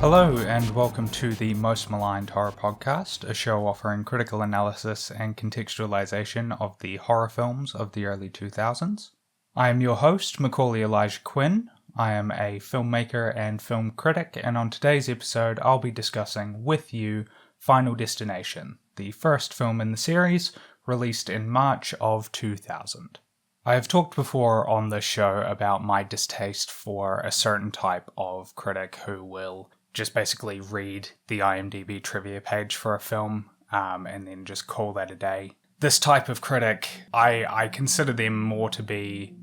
Hello and welcome to the Most Maligned Horror Podcast, a show offering critical analysis and contextualization of the horror films of the early 2000s. I am your host, Macaulay Elijah Quinn. I am a filmmaker and film critic, and on today's episode I'll be discussing with you Final Destination, the first film in the series, released in March of 2000. I have talked before on this show about my distaste for a certain type of critic who will just basically read the IMDb trivia page for a film and then just call that a day. This type of critic, I consider them more to be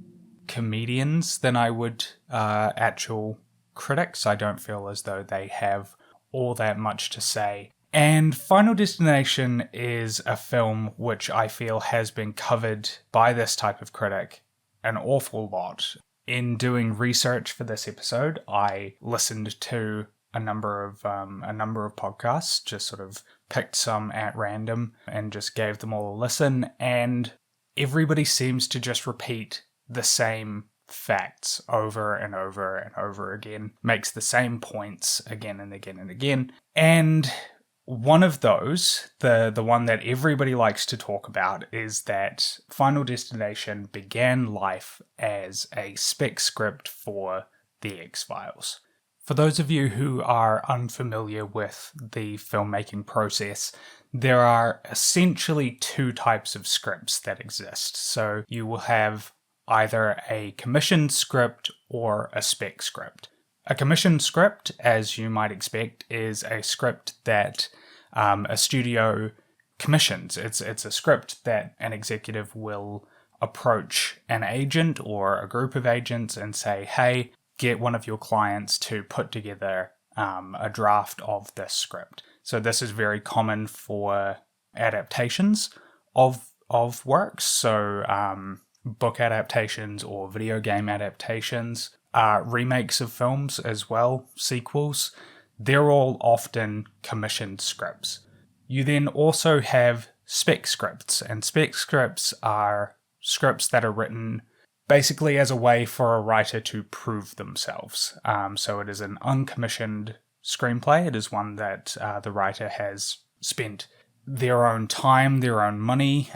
comedians than I would actual critics. I don't feel as though they have all that much to say. And Final Destination is a film which I feel has been covered by this type of critic an awful lot. In doing research for this episode, I listened to a number of podcasts, just sort of picked some at random and just gave them all a listen, and everybody seems to just repeat the same facts over and over and over again, makes the same points again and again and again. And one of those, the one that everybody likes to talk about, is that Final Destination began life as a spec script for The X-Files. For those of you who are unfamiliar with the filmmaking process, there are essentially two types of scripts that exist. So you will have either a commissioned script or a spec script. A commissioned script, as you might expect, is a script that a studio commissions. It's a script that an executive will approach an agent or a group of agents and say, hey, get one of your clients to put together a draft of this script. So this is very common for adaptations of works. So book adaptations or video game adaptations, remakes of films as well, sequels. They're all often commissioned scripts. You then also have spec scripts, and spec scripts are scripts that are written basically as a way for a writer to prove themselves. So it is an uncommissioned screenplay. It is one that the writer has spent their own time, their own money,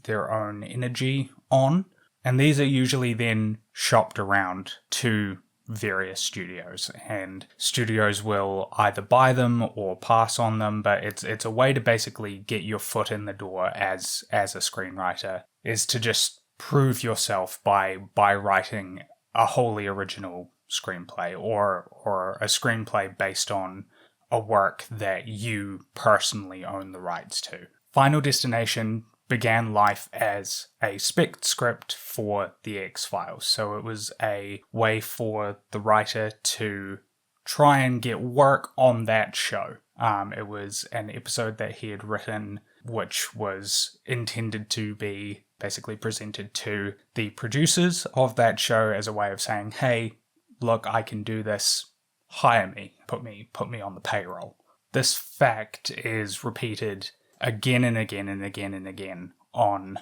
their own energy on. And these are usually then shopped around to various studios, and studios will either buy them or pass on them, but it's a way to basically get your foot in the door as a screenwriter, is to just prove yourself by writing a wholly original screenplay or a screenplay based on a work that you personally own the rights to. Final Destination began life as a spec script for The X-Files, so it was a way for the writer to try and get work on that show. It was an episode that he had written, which was intended to be basically presented to the producers of that show as a way of saying, hey, look, I can do this, hire me, put me on the payroll. This fact is repeated again and again and again and again on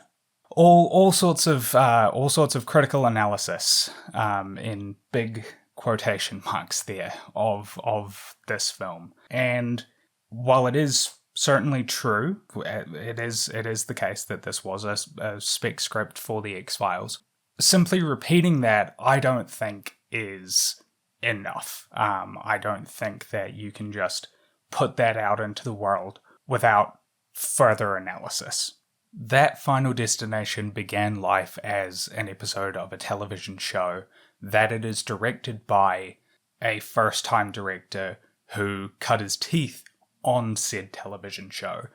all sorts of critical analysis, in big quotation marks there, of this film. And while it is certainly true, it is the case that this was a spec script for The X-Files, simply repeating that I don't think is enough. I don't think that you can just put that out into the world without further analysis. That Final Destination began life as an episode of a television show, that it is directed by a first-time director who cut his teeth on said television show,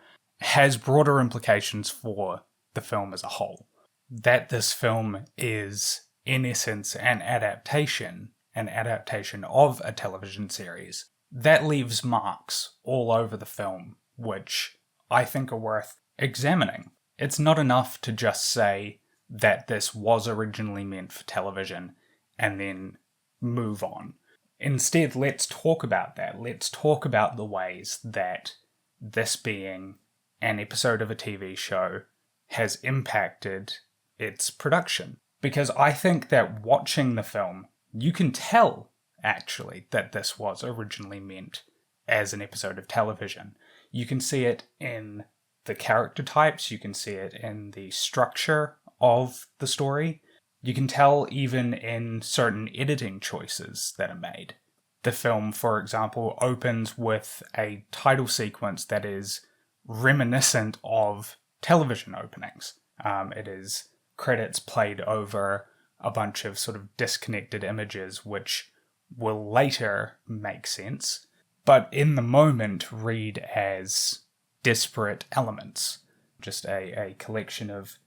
has broader implications for the film as a whole. That this film is, in essence, an adaptation of a television series, that leaves marks all over the film, which I think are worth examining. It's not enough to just say that this was originally meant for television and then move on. Instead, let's talk about that. Let's talk about the ways that this being an episode of a TV show has impacted its production. Because I think that watching the film, you can tell actually, that this was originally meant as an episode of television. You can see it in the character types, you can see it in the structure of the story. You can tell even in certain editing choices that are made. The film, for example, opens with a title sequence that is reminiscent of television openings. It is credits played over a bunch of sort of disconnected images, which will later make sense, but in the moment read as disparate elements. Just a collection of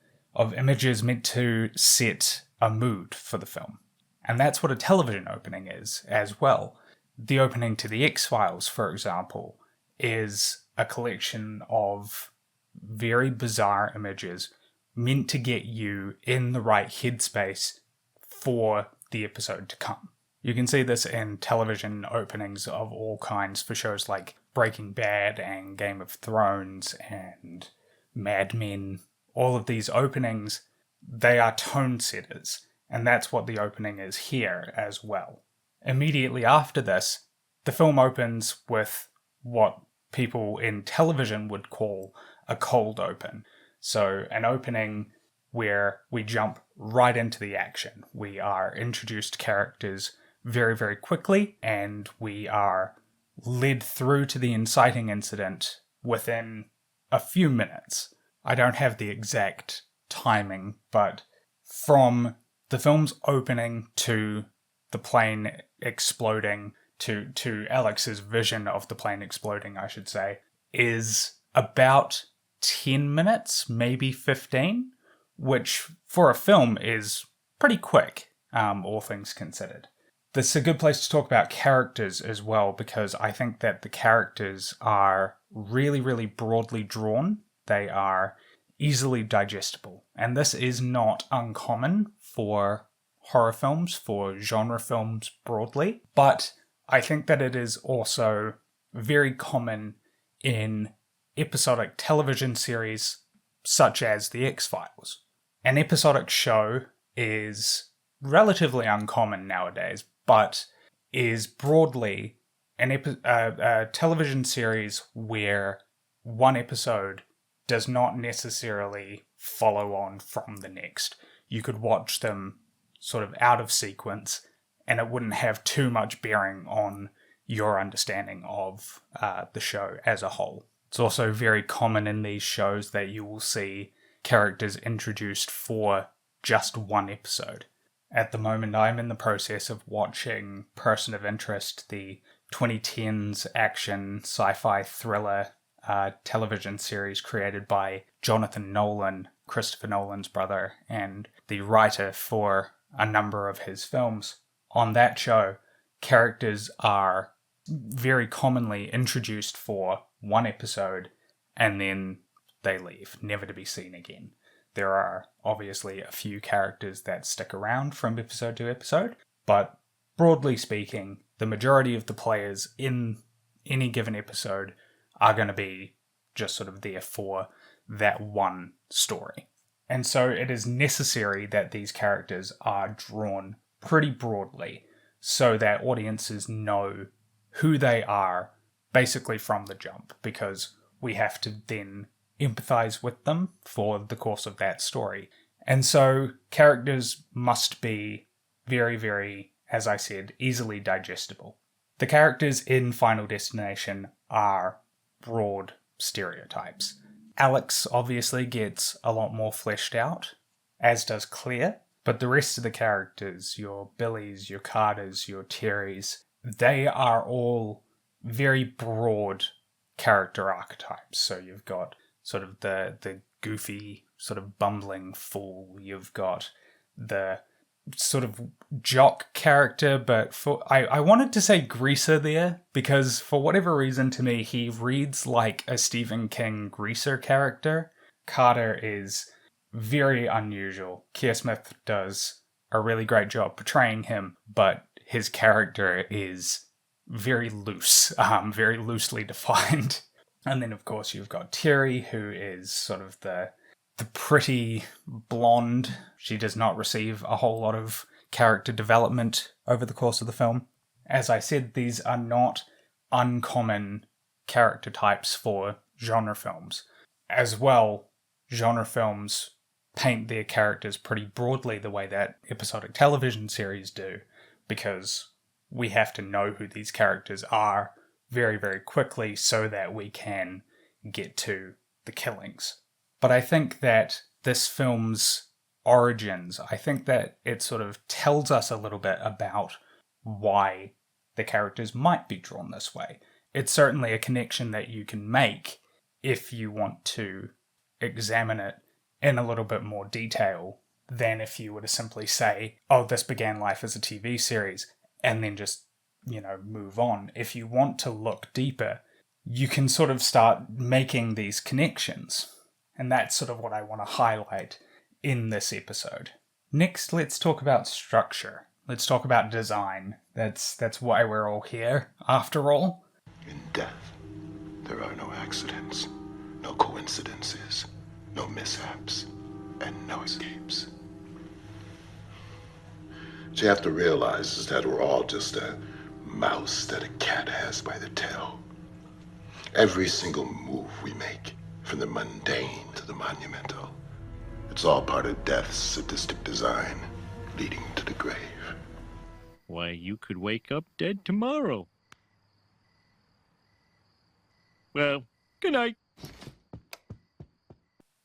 images meant to set a mood for the film. And that's what a television opening is as well. The opening to The X-Files, for example, is a collection of very bizarre images meant to get you in the right headspace for the episode to come. You can see this in television openings of all kinds for shows like Breaking Bad and Game of Thrones and Mad Men. All of these openings, they are tone setters, and that's what the opening is here as well. Immediately after this, the film opens with what people in television would call a cold open. So an opening where we jump right into the action. We are introduced to characters very, very quickly, and we are led through to the inciting incident within a few minutes. I don't have the exact timing, but from the film's opening to the plane exploding, to Alex's vision of the plane exploding, I should say, is about 10 minutes, maybe 15, which for a film is pretty quick, all things considered. This is a good place to talk about characters as well, because I think that the characters are really, really broadly drawn. They are easily digestible. And this is not uncommon for horror films, for genre films broadly. But I think that it is also very common in episodic television series such as The X-Files. An episodic show is relatively uncommon nowadays, but is broadly a television series where one episode does not necessarily follow on from the next. You could watch them sort of out of sequence, and it wouldn't have too much bearing on your understanding of the show as a whole. It's also very common in these shows that you will see characters introduced for just one episode. At the moment, I'm in the process of watching Person of Interest, the 2010s action sci-fi thriller television series created by Jonathan Nolan, Christopher Nolan's brother, and the writer for a number of his films. On that show, characters are very commonly introduced for one episode and then they leave, never to be seen again. There are obviously a few characters that stick around from episode to episode, but broadly speaking, the majority of the players in any given episode are going to be just sort of there for that one story. And so it is necessary that these characters are drawn pretty broadly so that audiences know who they are basically from the jump, because we have to then empathize with them for the course of that story. And so characters must be very, very, as I said, easily digestible. The characters in Final Destination are broad stereotypes. Alex obviously gets a lot more fleshed out, as does Claire, but the rest of the characters, your Billies, your Carters, your Terrys, they are all very broad character archetypes. So you've got sort of the goofy, sort of bumbling fool. You've got the sort of jock character, but I wanted to say greaser there, because for whatever reason to me, he reads like a Stephen King greaser character. Carter is very unusual. Keir Smith does a really great job portraying him, but his character is very loose, very loosely defined. And then, of course, you've got Terry, who is sort of the pretty blonde. She does not receive a whole lot of character development over the course of the film. As I said, these are not uncommon character types for genre films. As well, genre films paint their characters pretty broadly the way that episodic television series do, because we have to know who these characters are very, very quickly so that we can get to the killings. But I think that this film's origins, I think that it sort of tells us a little bit about why the characters might be drawn this way. It's certainly a connection that you can make if you want to examine it in a little bit more detail than if you were to simply say, oh, this began life as a TV series, and then just, move on. If you want to look deeper, you can sort of start making these connections. And that's sort of what I want to highlight in this episode. Next, let's talk about structure. Let's talk about design. That's why we're all here, after all. In death, there are no accidents, no coincidences, no mishaps, and no escapes. What you have to realize is that we're all just a mouse that a cat has by the tail. Every single move we make, from the mundane to the monumental, it's all part of death's sadistic design, leading to the grave. Why, you could wake up dead tomorrow. Well, good night.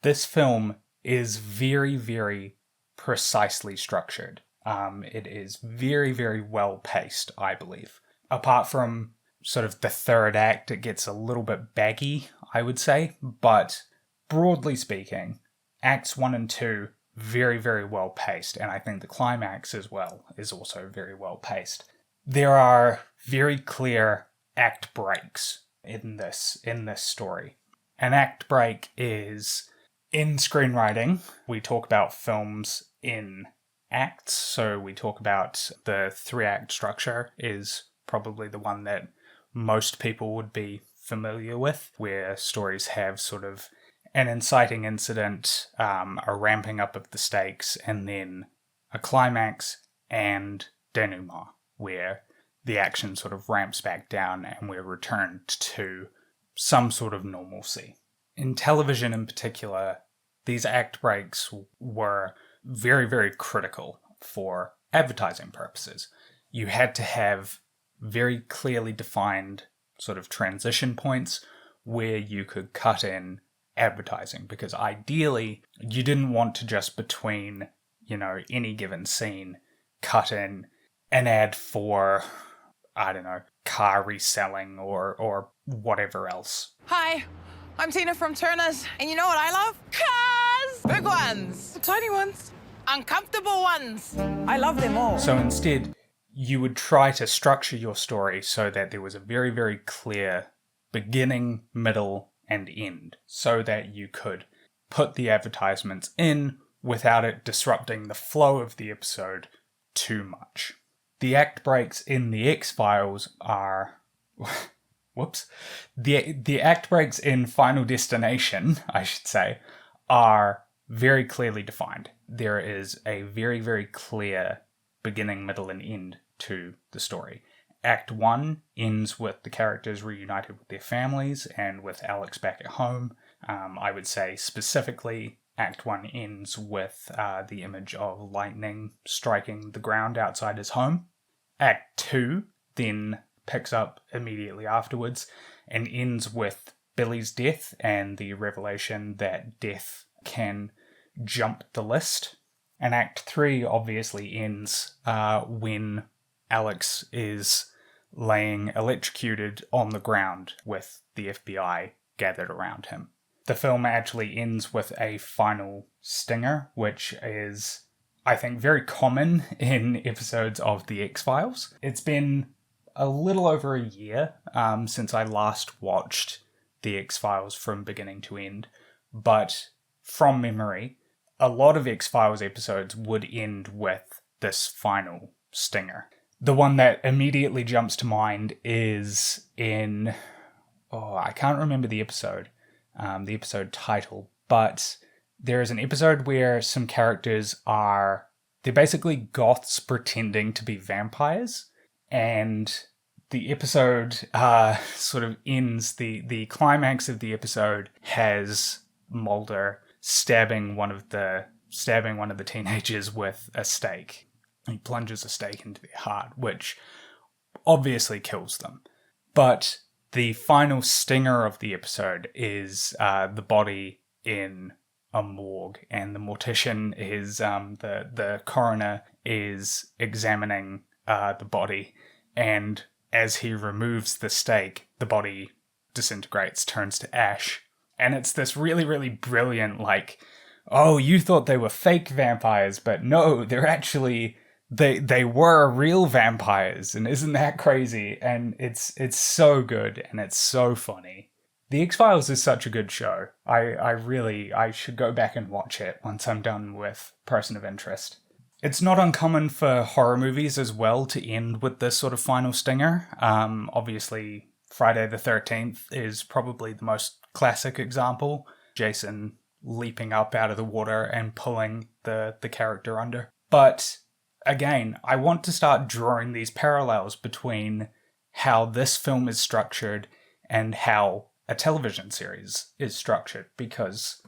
This film is very, very precisely structured. It is very, very well paced, I believe. Apart from sort of the third act, it gets a little bit baggy, I would say. But broadly speaking, acts 1 and 2, very, very well paced. And I think the climax as well is also very well paced. There are very clear act breaks in this story. An act break is, in screenwriting, we talk about films in acts. So we talk about the 3-act structure is probably the one that most people would be familiar with, where stories have sort of an inciting incident, a ramping up of the stakes, and then a climax and denouement, where the action sort of ramps back down and we're returned to some sort of normalcy. In television in particular, these act breaks were very, very critical for advertising purposes. You had to have very clearly defined sort of transition points where you could cut in advertising, because ideally you didn't want to just between, any given scene cut in an ad for, I don't know, car reselling or whatever else. Hi, I'm Tina from Turner's, and you know what I love? Cars! Big ones, tiny ones, uncomfortable ones. I love them all. So instead, you would try to structure your story so that there was a very, very clear beginning, middle, and end, so that you could put the advertisements in without it disrupting the flow of the episode too much. The act breaks in The X-Files are... Whoops. The act breaks in Final Destination, I should say, are very clearly defined. There is a very, very clear beginning, middle, and end to the story. Act 1 ends with the characters reunited with their families and with Alex back at home. I would say specifically, Act 1 ends with the image of lightning striking the ground outside his home. Act 2 then picks up immediately afterwards and ends with Billy's death and the revelation that death can jump the list. And Act 3 obviously ends when Alex is laying electrocuted on the ground with the FBI gathered around him. The film actually ends with a final stinger, which is, I think, very common in episodes of The X-Files. It's been a little over a year since I last watched The X-Files from beginning to end, but from memory, a lot of X-Files episodes would end with this final stinger. The one that immediately jumps to mind is in... I can't remember the episode title, but there is an episode where some characters they're basically goths pretending to be vampires, and the episode sort of ends, the climax of the episode has Mulder stabbing one of the teenagers with a stake. He plunges a stake into their heart, which obviously kills them. But the final stinger of the episode is the body in a morgue, and the mortician is the coroner is examining the body, and as he removes the stake, the body disintegrates, turns to ash, and it's this really, really brilliant, like, oh, you thought they were fake vampires, but no, they're actually they were real vampires, and isn't that crazy? And it's so good, and it's so funny. The X-Files is such a good show. I should go back and watch it once I'm done with Person of Interest. It's not uncommon for horror movies as well to end with this sort of final stinger. Obviously, Friday the 13th is probably the most classic example. Jason leaping up out of the water and pulling the character under. But again, I want to start drawing these parallels between how this film is structured and how a television series is structured, because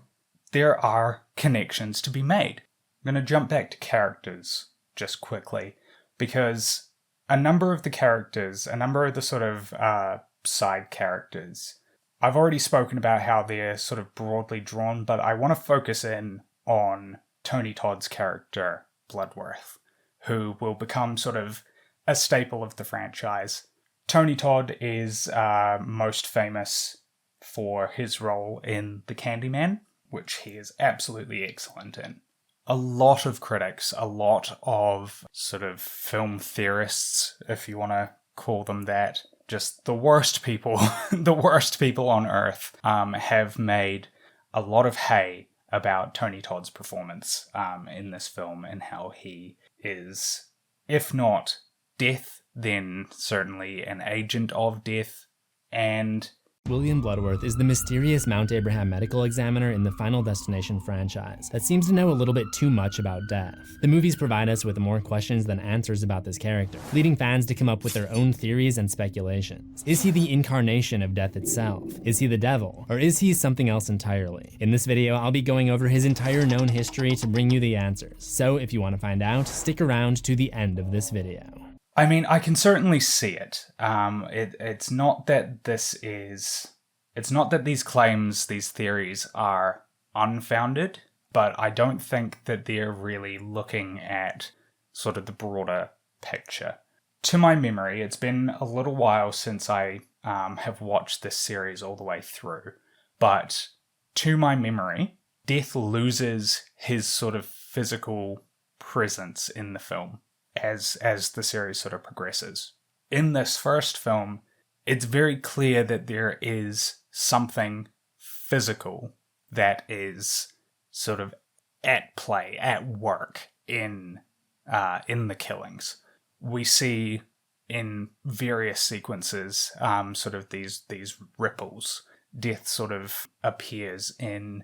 there are connections to be made. I'm going to jump back to characters just quickly, because a number of the sort of side characters, I've already spoken about how they're sort of broadly drawn, but I want to focus in on Tony Todd's character, Bloodworth, who will become sort of a staple of the franchise. Tony Todd is most famous for his role in The Candyman, which he is absolutely excellent in. A lot of critics, a lot of sort of film theorists, if you want to call them that, just the worst people, the worst people on earth, have made a lot of hay about Tony Todd's performance in this film, and how he is, if not death, then certainly an agent of death. And William Bloodworth is the mysterious Mount Abraham medical examiner in the Final Destination franchise that seems to know a little bit too much about death. The movies provide us with more questions than answers about this character, leading fans to come up with their own theories and speculations. Is he the incarnation of death itself? Is he the devil? Or is he something else entirely? In this video, I'll be going over his entire known history to bring you the answers. So if you want to find out, stick around to the end of this video. I mean, I can certainly see it. It's not that these claims, these theories are unfounded, but I don't think that they're really looking at sort of the broader picture. To my memory, it's been a little while since I have watched this series all the way through, but to my memory, Death loses his sort of physical presence in the film as the series sort of progresses. In this first film, it's very clear that there is something physical that is sort of at play, at work in the killings. We see in various sequences sort of these ripples. Death sort of appears in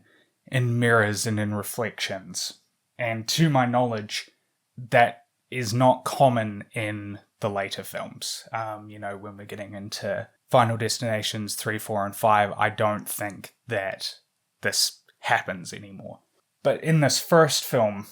mirrors and in reflections. And to my knowledge, that is not common in the later films. When we're getting into Final Destinations 3, 4, and 5, I don't think that this happens anymore. But in this first film,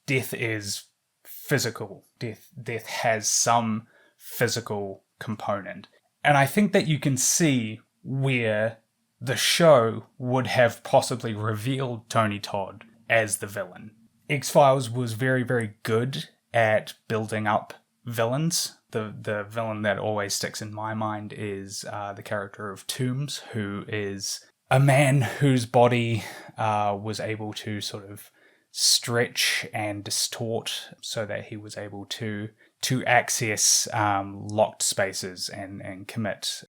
death is physical. Death has some physical component. And I think that you can see where the show would have possibly revealed Tony Todd as the villain. X-Files was very, very good at building up villains. The villain that always sticks in my mind is the character of Toombs, who is a man whose body was able to sort of stretch and distort so that he was able to access locked spaces and commit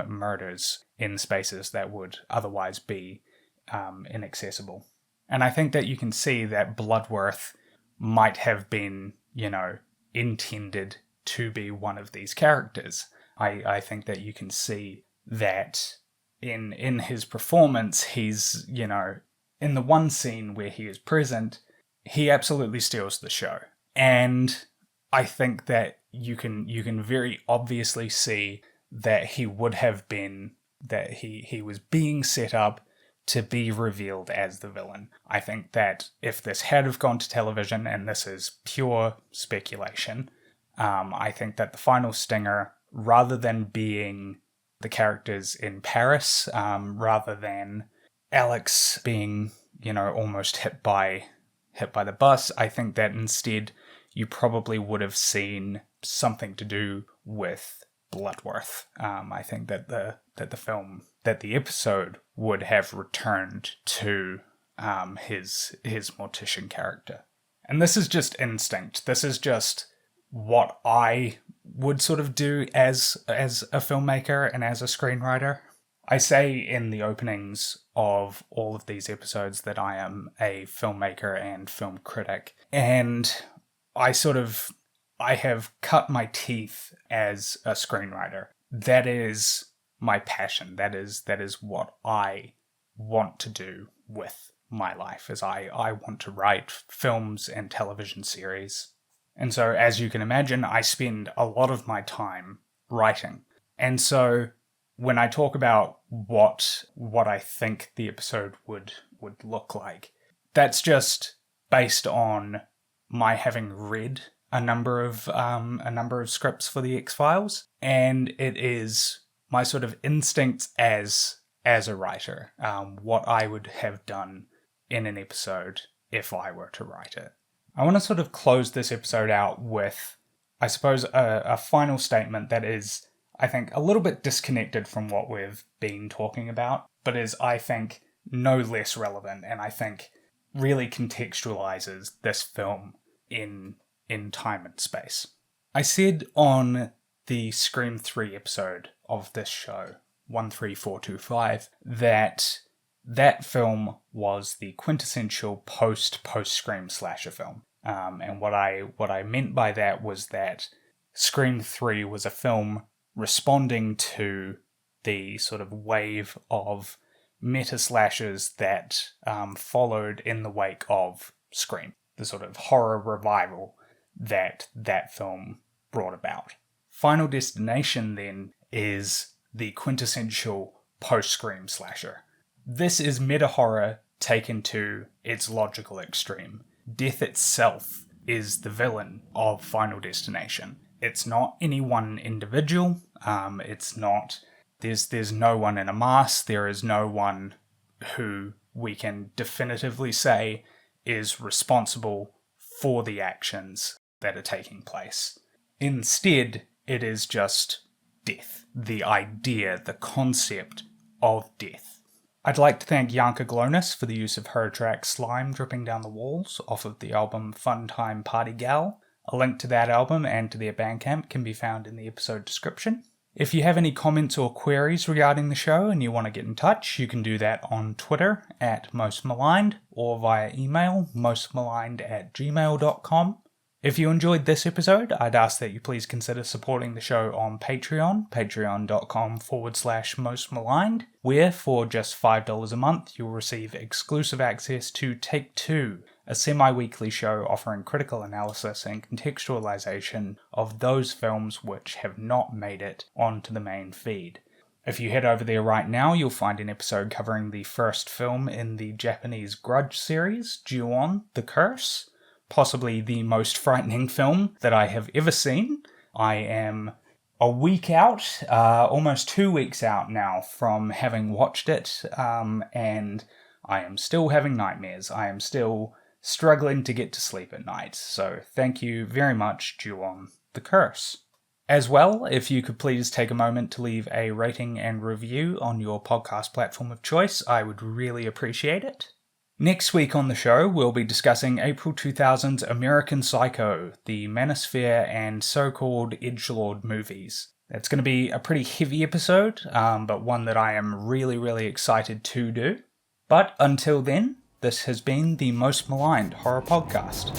murders in spaces that would otherwise be inaccessible. And I think that you can see that Bloodworth might have been, intended to be one of these characters. I think that you can see that in his performance, he's, in the one scene where he is present, he absolutely steals the show. And I think that you can very obviously see that he was being set up to be revealed as the villain. I think that if this had have gone to television, and this is pure speculation, I think that the final stinger, rather than being the characters in Paris, rather than Alex being, almost hit by the bus, I think that instead you probably would have seen something to do with Bloodworth. I think that the episode would have returned to his mortician character. And this is just instinct. This is just what I would sort of do as a filmmaker and as a screenwriter. I say in the openings of all of these episodes that I am a filmmaker and film critic, and I have cut my teeth as a screenwriter. That is my passion. That is what I want to do with my life, is I want to write films and television series. And so, as you can imagine, I spend a lot of my time writing. And so, when I talk about what I think the episode would look like, that's just based on my having read a number of scripts for the X-Files, and it is my sort of instincts as a writer, what I would have done in an episode if I were to write it. I want to sort of close this episode out with, I suppose, a final statement that is, I think, a little bit disconnected from what we've been talking about, but is, I think, no less relevant, and I think really contextualizes this film in time and space. I said on the Scream 3 episode of this show, 13425, that film was the quintessential post-Scream slasher film. And what I meant by that was that Scream 3 was a film responding to the sort of wave of meta-slashers that followed in the wake of Scream, the sort of horror revival that film brought about. Final Destination, then, is the quintessential post-Scream slasher. This is meta-horror taken to its logical extreme. Death itself is the villain of Final Destination. It's not any one individual. It's not... There's no one in a mask. There is no one who we can definitively say is responsible for the actions that are taking place. Instead, it is just death. The idea, the concept of death. I'd like to thank Janka Glonis for the use of her track Slime Dripping Down the Walls off of the album Fun Time Party Gal. A link to that album and to their Bandcamp can be found in the episode description. If you have any comments or queries regarding the show and you want to get in touch, you can do that on Twitter at Most Maligned or via email mostmaligned@gmail.com. If you enjoyed this episode, I'd ask that you please consider supporting the show on Patreon, patreon.com/mostmaligned, where for just $5 a month you'll receive exclusive access to Take Two, a semi-weekly show offering critical analysis and contextualization of those films which have not made it onto the main feed. If you head over there right now, you'll find an episode covering the first film in the Japanese Grudge series, Ju-on, The Curse, possibly the most frightening film that I have ever seen. I am a week out, almost 2 weeks out now from having watched it, and I am still having nightmares. I am still struggling to get to sleep at night, so thank you very much, Ju-on, The Curse. As well, if you could please take a moment to leave a rating and review on your podcast platform of choice, I would really appreciate it. Next week on the show, we'll be discussing April 2000's American Psycho, the Manosphere and so-called edgelord movies. It's going to be a pretty heavy episode, but one that I am really, really excited to do. But until then, this has been the Most Maligned Horror Podcast.